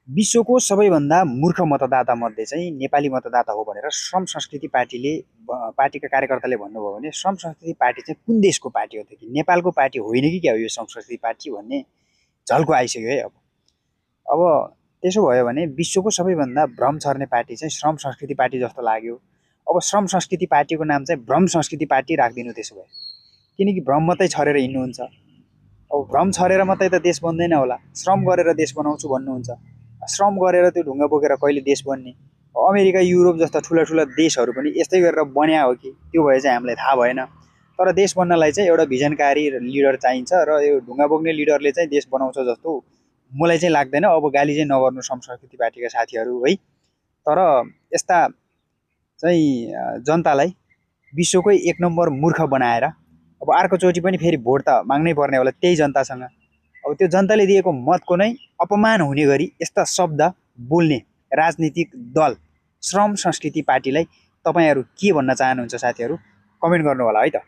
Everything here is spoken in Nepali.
विश्वको सबैभन्दा मूर्ख मतदाता मध्ये चाहिँ नेपाली मतदाता हो भनेर श्रम संस्कृति पार्टीले पार्टीका कार्यकर्ताले भन्नुभयो भने श्रम संस्कृति पार्टी चाहिँ कुन देशको पार्टी हो त कि नेपालको पार्टी होइन कि क्या हो यो श्रम संस्कृति पार्टी भन्ने झल्को आइसक्यो है। अब त्यसो भयो भने विश्वको सबैभन्दा भ्रम छर्ने पार्टी चाहिँ श्रम संस्कृति पार्टी जस्तो लाग्यो। अब श्रम संस्कृति पार्टीको नाम चाहिँ भ्रम संस्कृति पार्टी राखिदिनु त्यसो भए, किनकि भ्रम मात्रै छरेर हिँड्नुहुन्छ। अब भ्रम छरेर मात्रै त देश बन्दैन होला, श्रम गरेर देश बनाउँछु भन्नुहुन्छ। श्रम गरेर त्यो ढुङ्गा बोकेर कहिले देश बन्ने? अमेरिका युरोप जस्ता ठुला ठुला देशहरू पनि यस्तै गरेर बन्या हो कि त्यो भए चाहिँ हामीलाई थाहा भएन। तर देश बन्नलाई चाहिँ एउटा भिजनकारी लिडर चाहिन्छ र यो ढुङ्गा बोक्ने लिडरले चाहिँ देश बनाउँछ जस्तो मलाई चाहिँ लाग्दैन। अब गाली चाहिँ नगर्नु श्रम संस्कृति पार्टीका साथीहरू है। तर यस्ता चाहिँ जनतालाई विश्वकै एक नम्बर मूर्ख बनाएर अब अर्कोचोटि पनि फेरि भोट त माग्नै पर्ने होला त्यही जनतासँग। अब त्यो जनताले दिएको मतको नै अपमान हुने गरी यस्ता शब्द बोल्ने राजनीतिक दल श्रम संस्कृति पार्टीलाई तपाईहरु के भन्न चाहनुहुन्छ साथीहरु? कमेन्ट गर्नु होला है त।